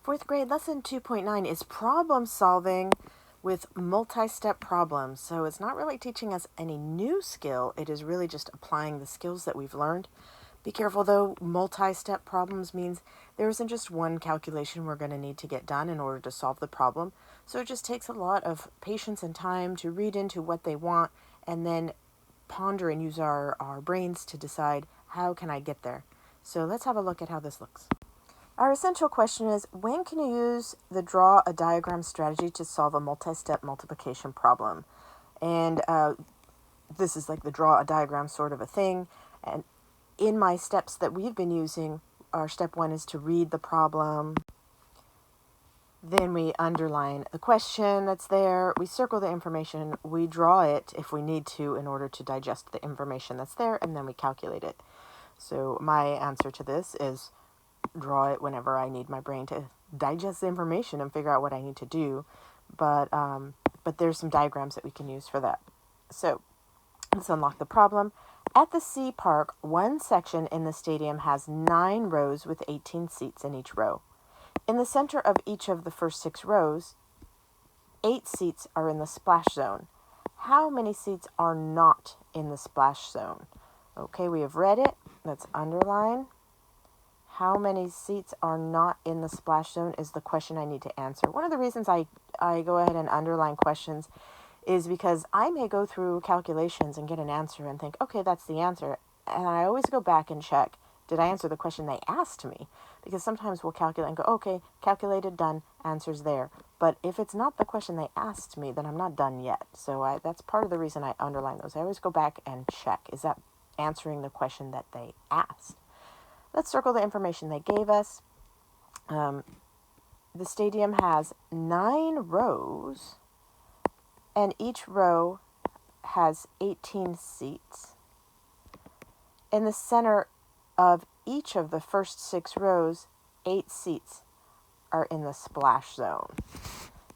Fourth grade lesson 2.9 is problem solving with multi-step problems. So it's not really teaching us any new skill. It is really just applying the skills that we've learned. Be careful though, multi-step problems means there isn't just one calculation we're going to need to get done in order to solve the problem. So it just takes a lot of patience and time to read into what they want and then ponder and use our brains to decide how can I get there. So let's have a look at how this looks. Our essential question is, when can you use the draw a diagram strategy to solve a multi-step multiplication problem? And this is like the draw a diagram sort of a thing. And in my steps that we've been using, our step one is to read the problem. Then we underline the question that's there. We circle the information. We draw it if we need to in order to digest the information that's there, and then we calculate it. So my answer to this is draw it whenever I need my brain to digest the information and figure out what I need to do. But there's some diagrams that we can use for that. So let's unlock the problem. At the Sea Park, one section in the stadium has 9 rows with 18 seats in each row. In the center of each of the first 6 rows, 8 seats are in the splash zone. How many seats are not in the splash zone? Okay, we have read it. Let's underline. How many seats are not in the splash zone is the question I need to answer. One of the reasons I go ahead and underline questions is because I may go through calculations and get an answer and think, okay, that's the answer. And I always go back and check, did I answer the question they asked me? Because sometimes we'll calculate and go, okay, calculated, done, answer's there. But if it's not the question they asked me, then I'm not done yet. So that's part of the reason I underline those. I always go back and check, is that answering the question that they asked? Let's circle the information they gave us. The stadium has 9 rows, and each row has 18 seats. In the center of each of the first 6 rows, 8 seats are in the splash zone.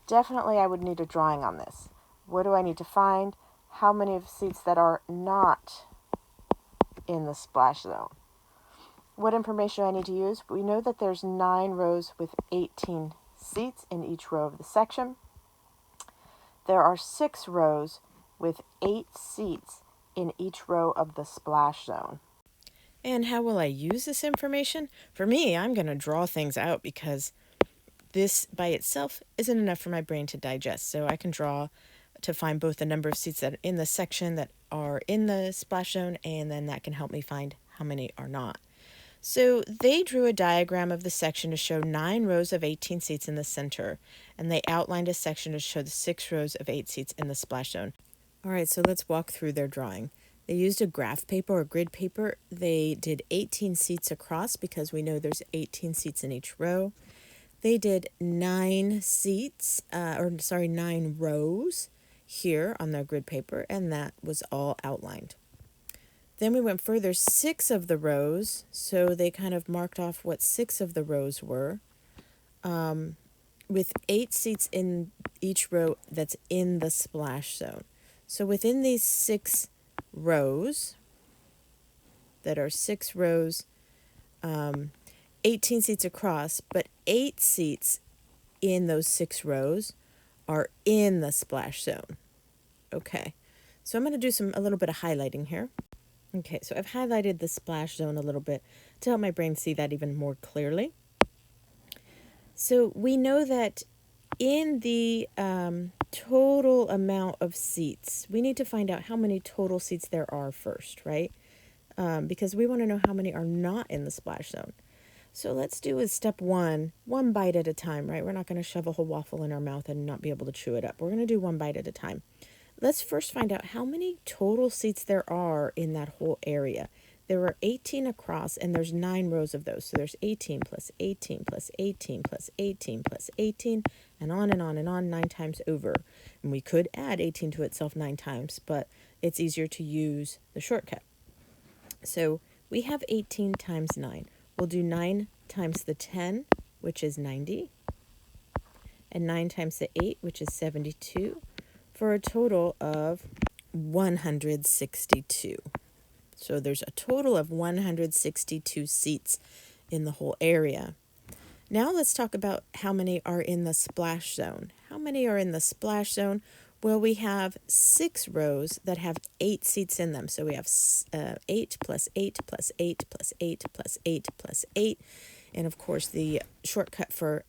Definitely I would need a drawing on this. What do I need to find? How many of seats that are not in the splash zone? What information do I need to use? We know that there's 9 rows with 18 seats in each row of the section. There are 6 rows with 8 seats in each row of the splash zone. And how will I use this information? For me, I'm going to draw things out because this by itself isn't enough for my brain to digest. So I can draw to find both the number of seats that are in the section that are in the splash zone, and then that can help me find how many are not. So they drew a diagram of the section to show 9 rows of 18 seats in the center, and they outlined a section to show the 6 rows of 8 seats in the splash zone. All right, so let's walk through their drawing. They used a graph paper or grid paper. They did 18 seats across because we know there's 18 seats in each row. They did 9 rows here on their grid paper, and that was all outlined. Then we went further, 6 of the rows, so they kind of marked off what 6 of the rows were, with 8 seats in each row that's in the splash zone. So within these 6 rows, that are 6 rows, 18 seats across, but 8 seats in those 6 rows are in the splash zone. Okay, so I'm going to do a little bit of highlighting here. Okay, so I've highlighted the splash zone a little bit to help my brain see that even more clearly. So we know that in the total amount of seats, we need to find out how many total seats there are first, right? Because we want to know how many are not in the splash zone. So let's do with step 1, 1 bite at a time, right? We're not going to shove a whole waffle in our mouth and not be able to chew it up. We're going to do 1 bite at a time. Let's first find out how many total seats there are in that whole area. There are 18 across, and there's 9 rows of those. So there's 18 plus 18 plus 18 plus 18 plus 18, and on and on and on, 9 times over. And we could add 18 to itself 9 times, but it's easier to use the shortcut. So we have 18 times 9. We'll do 9 times the 10, which is 90, and 9 times the 8, which is 72, for a total of 162. So there's a total of 162 seats in the whole area. Now let's talk about how many are in the splash zone. How many are in the splash zone? Well, we have 6 rows that have 8 seats in them. So we have 8 plus 8 plus 8 plus 8 plus 8 plus 8. And of course, the shortcut for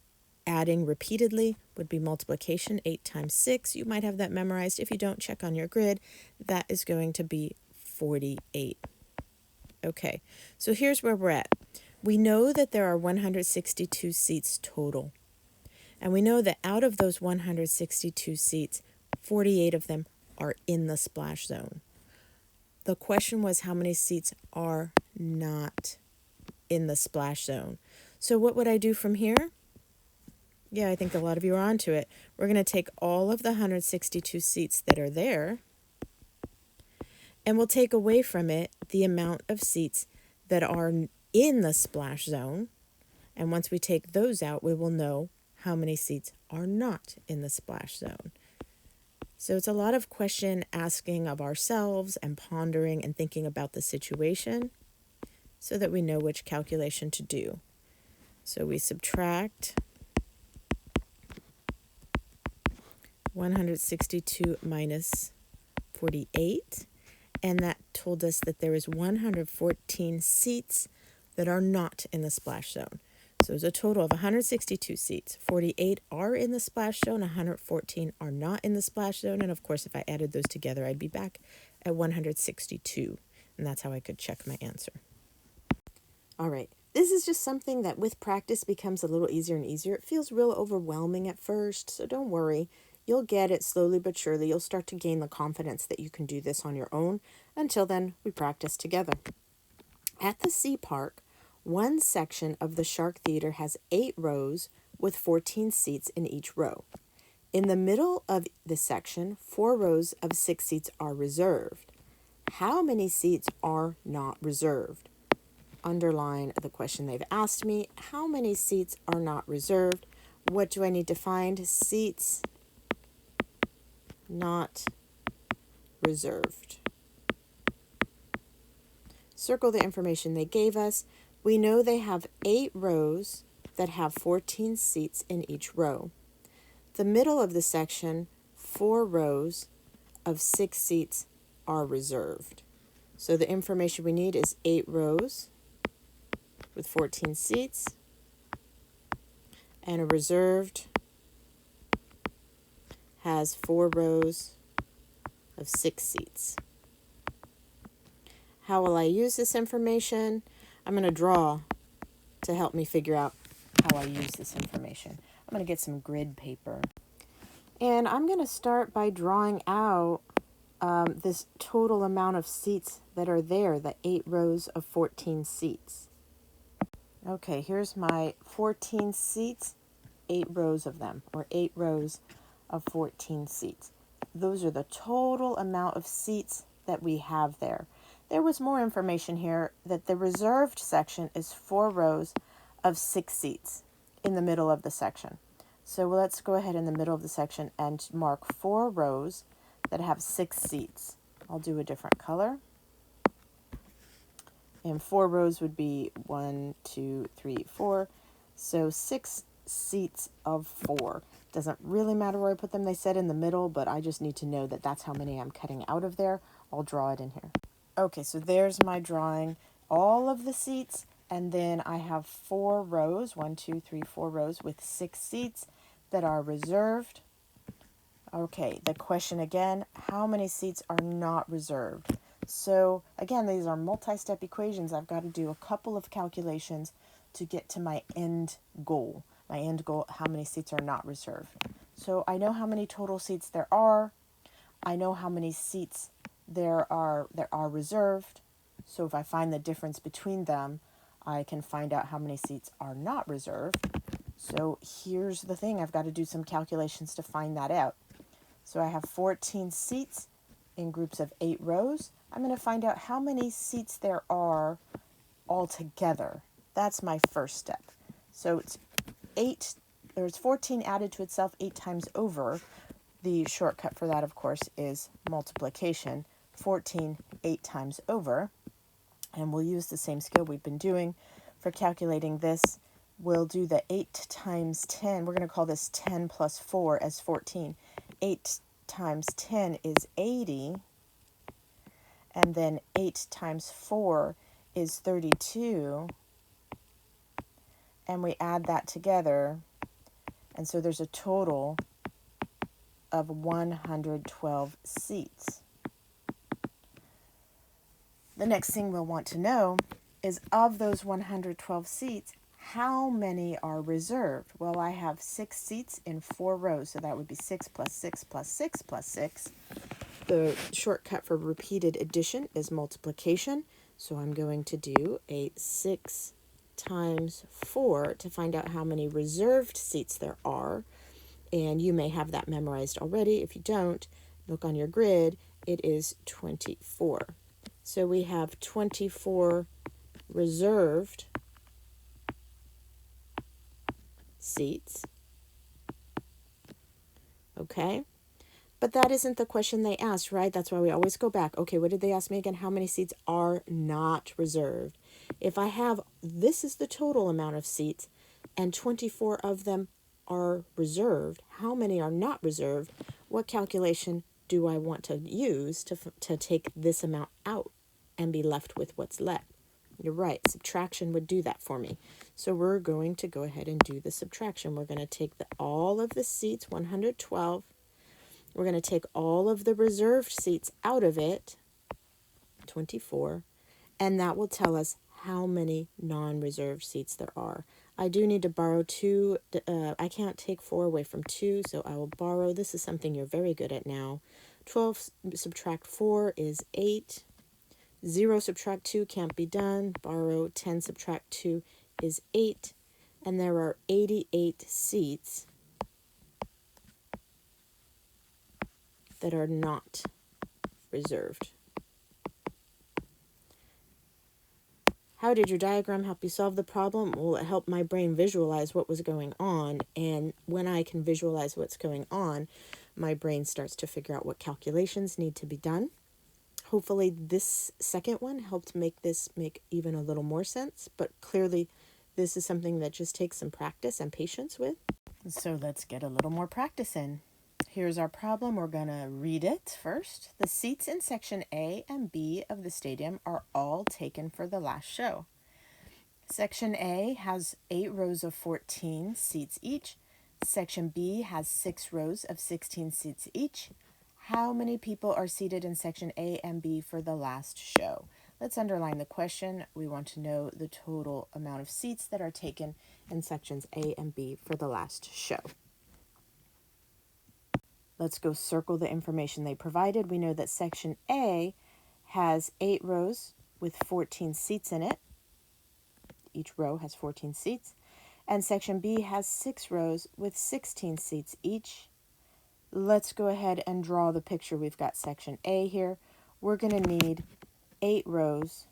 adding repeatedly would be multiplication. 8 times 6. You might have that memorized. If you don't, check on your grid. That is going to be 48. Okay, so here's where we're at. We know that there are 162 seats total. And we know that out of those 162 seats, 48 of them are in the splash zone. The question was how many seats are not in the splash zone. So what would I do from here? Yeah, I think a lot of you are onto it. We're going to take all of the 162 seats that are there, and we'll take away from it the amount of seats that are in the splash zone. And once we take those out, we will know how many seats are not in the splash zone. So it's a lot of question asking of ourselves and pondering and thinking about the situation so that we know which calculation to do. So we subtract 162 minus 48, and that told us that there is 114 seats that are not in the splash zone. So it's a total of 162 seats. 48 are in the splash zone, 114 are not in the splash zone, and of course if I added those together I'd be back at 162, and that's how I could check my answer. All right, this is just something that with practice becomes a little easier and easier. It feels real overwhelming at first, so don't worry. You'll get it slowly but surely. You'll start to gain the confidence that you can do this on your own. Until then, we practice together. At the Sea Park, one section of the Shark Theater has 8 rows with 14 seats in each row. In the middle of the section, 4 rows of 6 seats are reserved. How many seats are not reserved? Underline the question they've asked me. How many seats are not reserved? What do I need to find? Seats not reserved. Circle the information they gave us. We know they have 8 rows that have 14 seats in each row. The middle of the section, 4 rows of 6 seats are reserved. So the information we need is 8 rows with 14 seats, and a reserved has 4 rows of 6 seats. How will I use this information? I'm going to draw to help me figure out how I use this information. I'm going to get some grid paper. And I'm going to start by drawing out this total amount of seats that are there, the 8 rows of 14 seats. Okay, here's my 14 seats, 8 rows of them, or 8 rows of 14 seats. Those are the total amount of seats that we have there. There was more information here that the reserved section is 4 rows of 6 seats in the middle of the section. So let's go ahead in the middle of the section and mark 4 rows that have 6 seats. I'll do a different color. And 4 rows would be 1, 2, 3, 4. So 6 seats of 4. Doesn't really matter where I put them. They said in the middle, but I just need to know that that's how many I'm cutting out of there. I'll draw it in here. Okay, so there's my drawing. All of the seats, and then I have 4 rows, 1, 2, 3, 4 rows with 6 seats that are reserved. Okay, the question again, how many seats are not reserved? So again, these are multi-step equations. I've got to do a couple of calculations to get to my end goal. My end goal, how many seats are not reserved. So I know how many total seats there are. I know how many seats there are reserved. So if I find the difference between them, I can find out how many seats are not reserved. So here's the thing. I've got to do some calculations to find that out. So I have 14 seats in groups of 8 rows. I'm going to find out how many seats there are altogether. That's my first step. So there's 14 added to itself 8 times over. The shortcut for that, of course, is multiplication. 14 8 times over. And we'll use the same skill we've been doing for calculating this. we'll do the 8 times 10. We're going to call this 10 plus 4 as 14. 8 times 10 is 80. And then 8 times 4 is 32. And we add that together. And so there's a total of 112 seats. The next thing we'll want to know is, of those 112 seats, how many are reserved? Well, I have 6 seats in 4 rows, so that would be 6 plus 6 plus 6 plus 6. The shortcut for repeated addition is multiplication, so I'm going to do a 6 times 4 to find out how many reserved seats there are. And you may have that memorized already. If you don't, look on your grid. It is 24. So we have 24 reserved seats. Okay? But that isn't the question they asked, right? That's why we always go back. Okay, what did they ask me again? How many seats are not reserved? If I have, this is the total amount of seats, and 24 of them are reserved, how many are not reserved? What calculation do I want to use to take this amount out and be left with what's left? You're right, subtraction would do that for me. So we're going to go ahead and do the subtraction. We're going to take all of the seats, 112. We're going to take all of the reserved seats out of it, 24, and that will tell us how many non-reserved seats there are. I do need to borrow 2. I can't take 4 away from 2, so I will borrow. This is something you're very good at now. 12 subtract 4 is 8. 0 subtract 2 can't be done. Borrow 10 subtract 2 is 8. And there are 88 seats that are not reserved. How did your diagram help you solve the problem? Well, it helped my brain visualize what was going on, and when I can visualize what's going on, my brain starts to figure out what calculations need to be done. Hopefully this second one helped make this make even a little more sense, but clearly this is something that just takes some practice and patience with. So let's get a little more practice in. Here's our problem. We're going to read it first. The seats in section A and B of the stadium are all taken for the last show. Section A has 8 rows of 14 seats each. Section B has 6 rows of 16 seats each. How many people are seated in section A and B for the last show? Let's underline the question. We want to know the total amount of seats that are taken in sections A and B for the last show. Let's go circle the information they provided. We know that section A has 8 rows with 14 seats in it. Each row has 14 seats. And section B has 6 rows with 16 seats each. Let's go ahead and draw the picture. We've got section A here. We're going to need 8 rows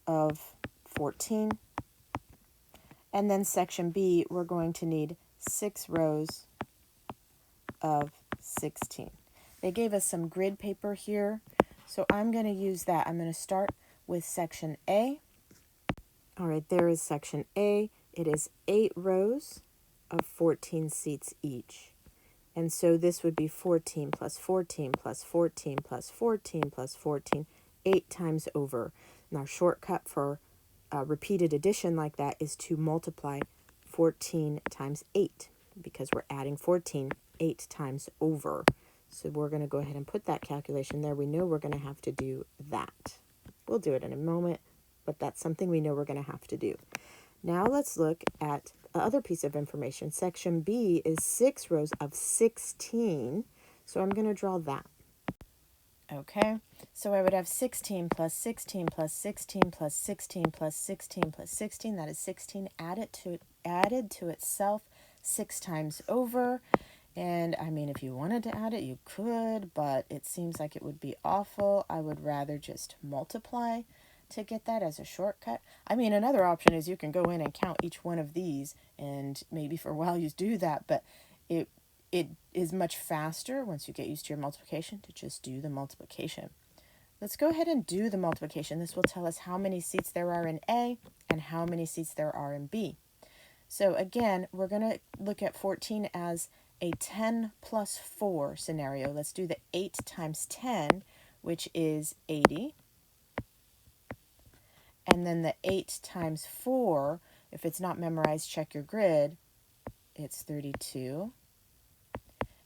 of 14. And then section B, we're going to need 6 rows of 16. They gave us some grid paper here, so I'm going to use that. I'm going to start with section A. All right, there is section A. It is 8 rows of 14 seats each. And so this would be 14 plus 14 plus 14 plus 14 plus 14, 8 times over. And our shortcut for repeated addition like that is to multiply 14 times 8, because we're adding 14 8 times over. So we're going to go ahead and put that calculation there. We know we're going to have to do that. We'll do it in a moment, but that's something we know we're going to have to do. Now let's look at the other piece of information. Section B is 6 rows of 16, so I'm going to draw that. Okay, so I would have 16 plus 16 plus 16 plus 16 plus 16 plus 16. That is 16 added to itself 6 times over. And I mean, if you wanted to add it, you could, but it seems like it would be awful. I would rather just multiply to get that as a shortcut. I mean, another option is you can go in and count each one of these, and maybe for a while you do that, but it is much faster once you get used to your multiplication to just do the multiplication. Let's go ahead and do the multiplication. This will tell us how many seats there are in A and how many seats there are in B. So again, we're going to look at 14 as a 10 plus 4 scenario. Let's do the 8 times 10, which is 80. And then the 8 times 4, if it's not memorized, check your grid, it's 32.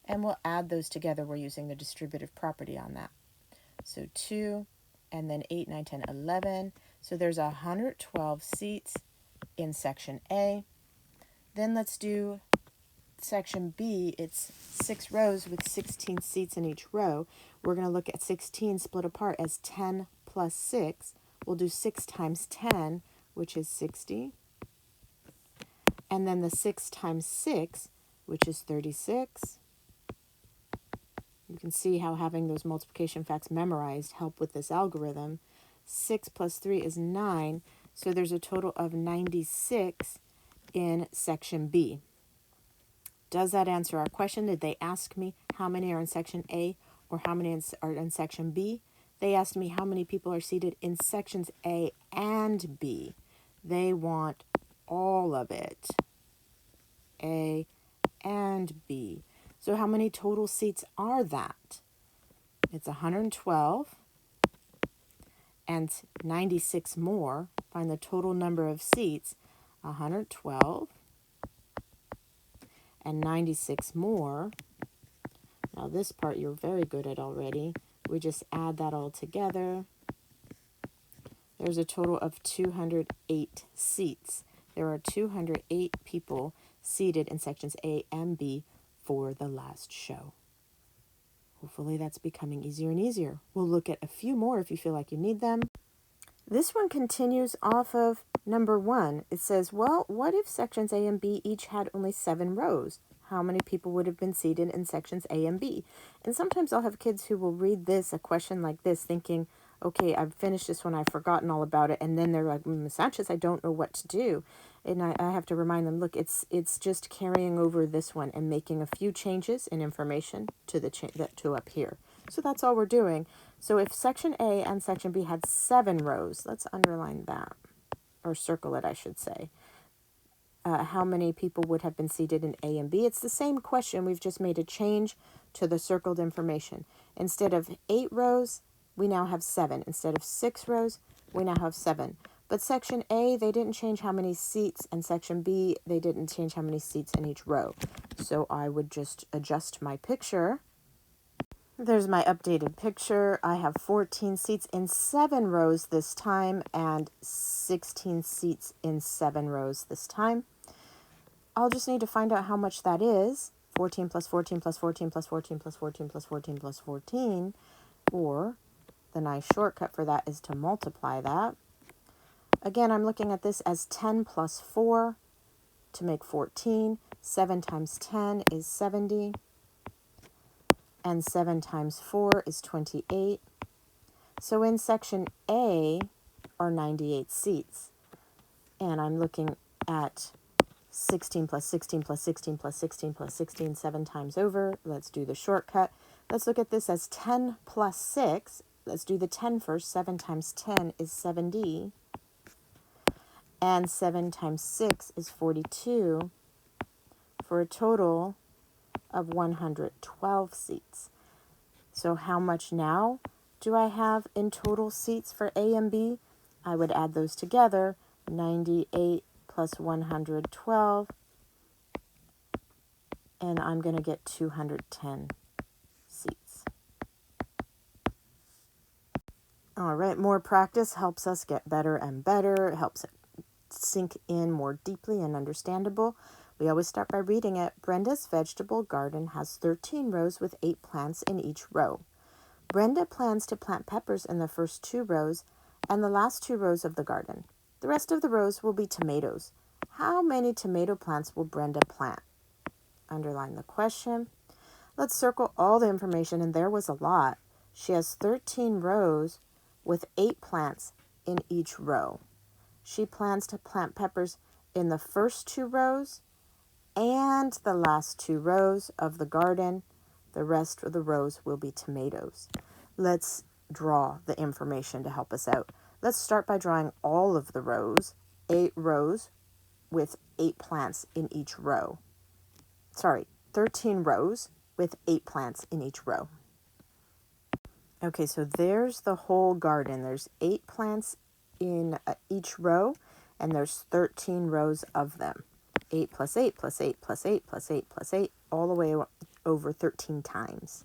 And we'll add those together. We're using the distributive property on that. So 2, and then 8, 9, 10, 11. So there's 112 seats in section A. Then let's do section B. It's 6 rows with 16 seats in each row. We're going to look at 16 split apart as 10 plus 6. We'll do 6 times 10, which is 60. And then the 6 times 6, which is 36. You can see how having those multiplication facts memorized help with this algorithm. 6 plus 3 is 9, so there's a total of 96 in section B. Does that answer our question? Did they ask me how many are in section A or how many are in section B? They asked me how many people are seated in sections A and B. They want all of it, A and B. So how many total seats are that? It's 112 and 96 more. Find the total number of seats, 112 and 96 more. Now this part you're very good at already. We just add that all together. There's a total of 208 seats. There are 208 people seated in sections A and B for the last show. Hopefully that's becoming easier and easier. We'll look at a few more if you feel like you need them. This one continues off of number 1. It says, well, what if sections A and B each had only 7 rows? How many people would have been seated in sections A and B? And sometimes I'll have kids who will read this, a question like this, thinking, okay, I've finished this one, I've forgotten all about it, and then they're like, Ms. Sanchez, I don't know what to do. And I have to remind them, look, it's just carrying over this one and making a few changes in information to up here. So that's all we're doing. So if section A and section B had 7 rows, let's underline that, or circle it, I should say. How many people would have been seated in A and B? It's the same question. We've just made a change to the circled information. Instead of 8 rows, we now have 7. Instead of 6 rows, we now have 7. But section A, they didn't change how many seats, and section B, they didn't change how many seats in each row. So I would just adjust my picture. There's my updated picture. I have 14 seats in 7 rows this time and 16 seats in 7 rows this time. I'll just need to find out how much that is. 14 plus 14 plus 14 plus 14 plus 14 plus 14 plus 14. Or the nice shortcut for that is to multiply that. Again, I'm looking at this as 10 plus 4 to make 14. 7 times 10 is 70. And 7 times 4 is 28. So in section A are 98 seats. And I'm looking at 16 plus 16 plus 16 plus 16 plus 16 7 times over. Let's do the shortcut. Let's look at this as 10 plus 6. Let's do the 10 first. 7 times 10 is 70. And 7 times 6 is 42 for a total of 112 seats. So how much now do I have in total seats for A and B? I would add those together, 98 plus 112, and I'm going to get 210 seats. All right, more practice helps us get better and better. It helps it sink in more deeply and understandable. We always start by reading it. Brenda's vegetable garden has 13 rows with 8 plants in each row. Brenda plans to plant peppers in the first 2 rows and the last 2 rows of the garden. The rest of the rows will be tomatoes. How many tomato plants will Brenda plant? Underline the question. Let's circle all the information, and there was a lot. She has 13 rows with 8 plants in each row. She plans to plant peppers in the first 2 rows and the last 2 rows of the garden. The rest of the rows will be tomatoes. Let's draw the information to help us out. Let's start by drawing all of the rows, 8 rows with 8 plants in each row. Sorry, 13 rows with 8 plants in each row. Okay, so there's the whole garden. There's 8 plants in each row, and there's 13 rows of them. 8 plus 8 plus 8 plus 8 plus 8 plus 8, all the way over 13 times.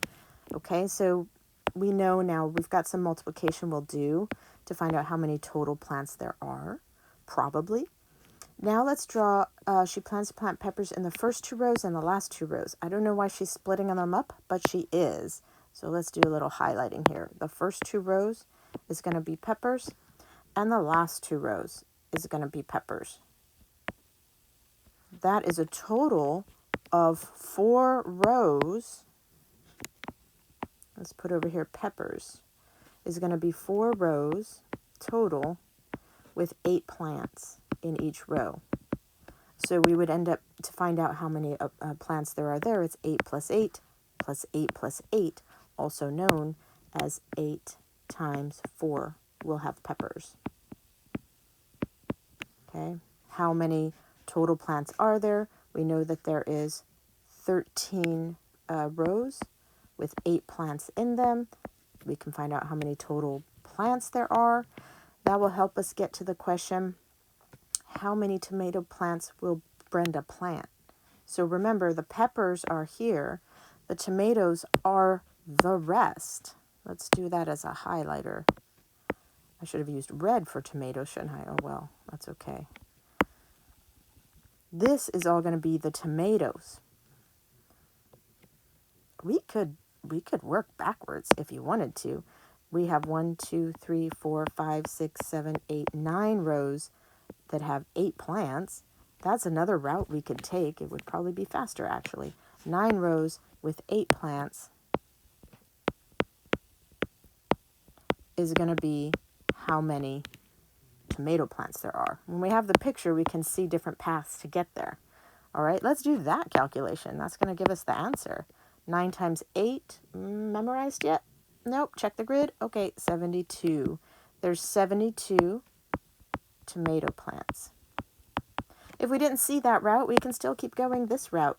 Okay, so we know now we've got some multiplication we'll do to find out how many total plants there are, probably. Now let's draw, she plans to plant peppers in the first 2 rows and the last 2 rows. I don't know why she's splitting them up, but she is. So let's do a little highlighting here. The first 2 rows is going to be peppers, and the last 2 rows is going to be peppers. That is a total of 4 rows. Let's put over here peppers. Is going to be 4 rows total with 8 plants in each row. So we would end up, to find out how many plants there are there, it's 8 plus 8 plus 8 plus 8, also known as 8 times 4 will have peppers. Okay, how many total plants are there? We know that there is 13 rows with 8 plants in them. We can find out how many total plants there are. That will help us get to the question, how many tomato plants will Brenda plant? So remember, the peppers are here. The tomatoes are the rest. Let's do that as a highlighter. I should have used red for tomato, shouldn't I? Oh well, that's okay. This is all going to be the tomatoes. We could work backwards if you wanted to. We have 1, 2, 3, 4, 5, 6, 7, 8, 9 rows that have 8 plants. That's another route we could take. It would probably be faster, actually. 9 rows with 8 plants is going to be how many tomato plants there are. When we have the picture, we can see different paths to get there. All right, let's do that calculation. That's going to give us the answer. 9 times 8, memorized yet? Nope, check the grid. Okay, 72. There's 72 tomato plants. If we didn't see that route, we can still keep going this route.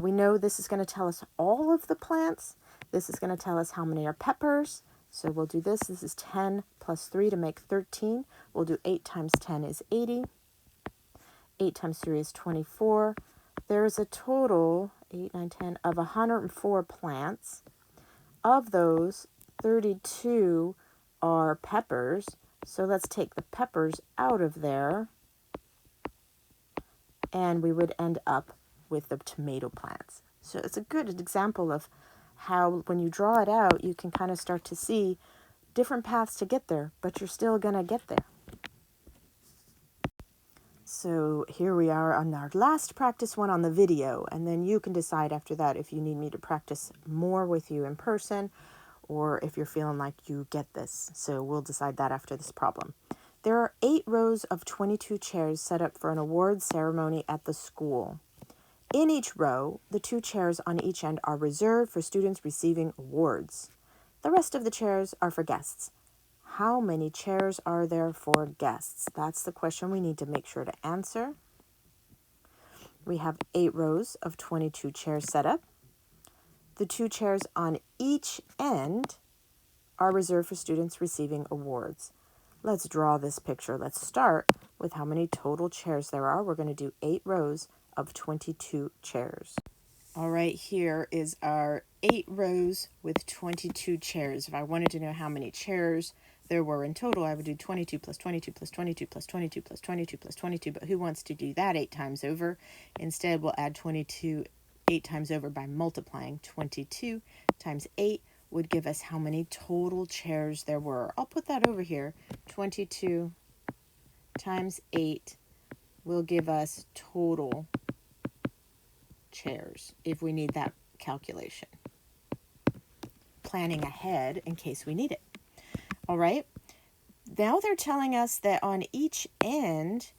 We know this is going to tell us all of the plants. This is going to tell us how many are peppers. So we'll do this. This is 10 plus 3 to make 13. We'll do 8 times 10 is 80. 8 times 3 is 24. There is a total, 8, 9, 10, of 104 plants. Of those, 32 are peppers. So let's take the peppers out of there. And we would end up with the tomato plants. So it's a good example of how when you draw it out, you can kind of start to see different paths to get there, but you're still going to get there. So here we are on our last practice one on the video, and then you can decide after that if you need me to practice more with you in person or if you're feeling like you get this. So we'll decide that after this problem. There are 8 rows of 22 chairs set up for an award ceremony at the school. In each row, the 2 chairs on each end are reserved for students receiving awards. The rest of the chairs are for guests. How many chairs are there for guests? That's the question we need to make sure to answer. We have 8 rows of 22 chairs set up. The 2 chairs on each end are reserved for students receiving awards. Let's draw this picture. Let's start with how many total chairs there are. We're going to do 8 rows of 22 chairs. All right, here is our 8 rows with 22 chairs. If I wanted to know how many chairs there were in total, I would do 22 plus 22 plus 22 plus 22 plus 22 plus 22. But who wants to do that 8 times over? Instead, we'll add 22 8 times over by multiplying. 22 times 8 would give us how many total chairs there were. I'll put that over here. 22 times 8 will give us total chairs if we need that calculation. Planning ahead in case we need it. All right. Now they're telling us that on each end,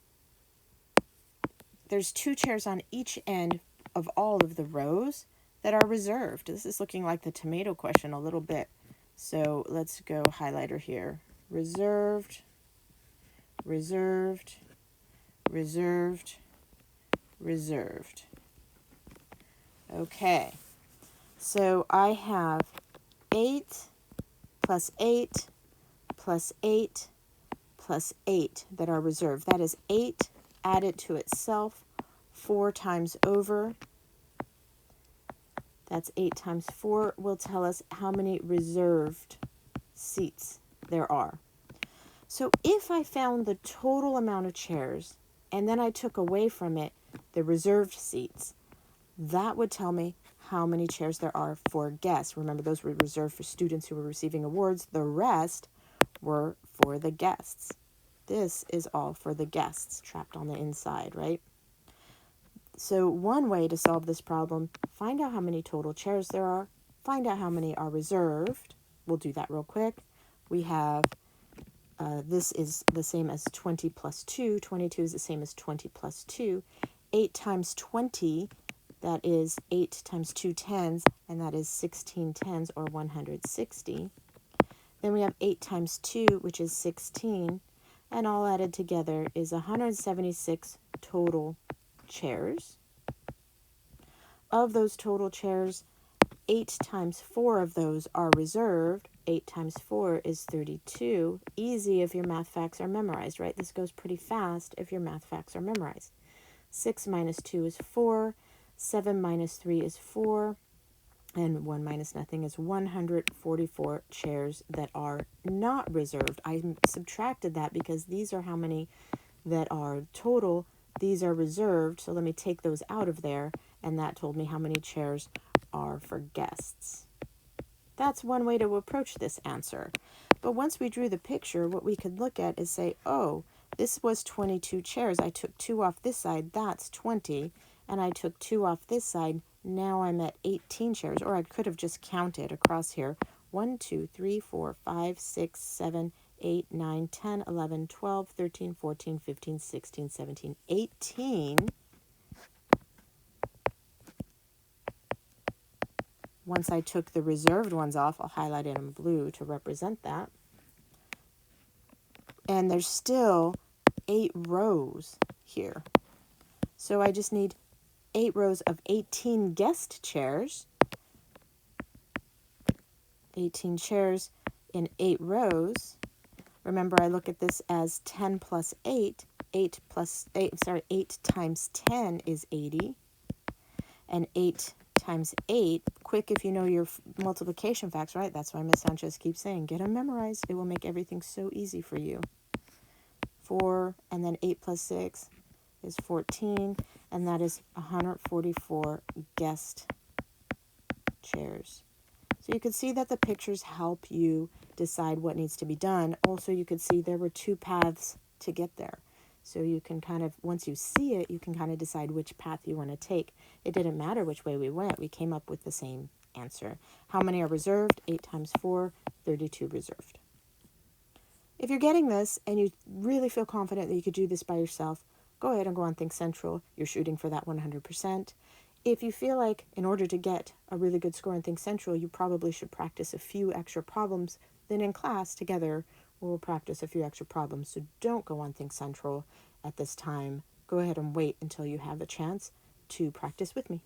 there's 2 chairs on each end of all of the rows that are reserved. This is looking like the tomato question a little bit. So let's go highlighter here. Reserved, reserved, reserved, reserved. Okay, so I have 8 plus 8 plus 8 plus 8 that are reserved. That is 8 added to itself 4 times over. That's 8 times 4 will tell us how many reserved seats there are. So if I found the total amount of chairs and then I took away from it the reserved seats, that would tell me how many chairs there are for guests. Remember, those were reserved for students who were receiving awards. The rest were for the guests. This is all for the guests trapped on the inside, right? So one way to solve this problem, find out how many total chairs there are, find out how many are reserved. We'll do that real quick. We have, this is the same as 20 plus 2. 22 is the same as 20 plus 2. 8 times 20, that is 8 times 2 tens, and that is 16 tens, or 160. Then we have 8 times 2, which is 16, and all added together is 176 total chairs. Of those total chairs, 8 times 4 of those are reserved. 8 times 4 is 32. Easy if your math facts are memorized, right? This goes pretty fast if your math facts are memorized. 6 minus 2 is 4. 7 minus 3 is 4. And 1 minus nothing is 144 chairs that are not reserved. I subtracted that because these are how many that are total. These are reserved, so let me take those out of there, and that told me how many chairs are for guests. That's one way to approach this answer. But once we drew the picture, what we could look at is say, oh, this was 22 chairs. I took 2 off this side, that's 20, and I took 2 off this side, now I'm at 18 chairs, or I could have just counted across here. 1, 2, 3, 4, 5, 6, 7, 8, 9, 10, 11, 12, 13, 14, 15, 16, 17, 18. Once I took the reserved ones off, I'll highlight it in blue to represent that. And there's still 8 rows here. So I just need 8 rows of 18 guest chairs. 18 chairs in 8 rows. Remember, I look at this as 10 plus 8. 8 times 10 is 80. And 8 times 8, quick if you know your multiplication facts, right? That's why Miss Sanchez keeps saying, get them memorized. It will make everything so easy for you. 4, and then 8 plus 6 is 14, and that is 144 guest chairs. So you could see that the pictures help you decide what needs to be done. Also, you could see there were 2 paths to get there. So you can kind of, once you see it, you can kind of decide which path you want to take. It didn't matter which way we went. We came up with the same answer. How many are reserved? 8 times 4, 32 reserved. If you're getting this and you really feel confident that you could do this by yourself, go ahead and go on Think Central. You're shooting for that 100%. If you feel like in order to get a really good score in Think Central, you probably should practice a few extra problems, then in class together, we'll practice a few extra problems. So don't go on Think Central at this time. Go ahead and wait until you have a chance to practice with me.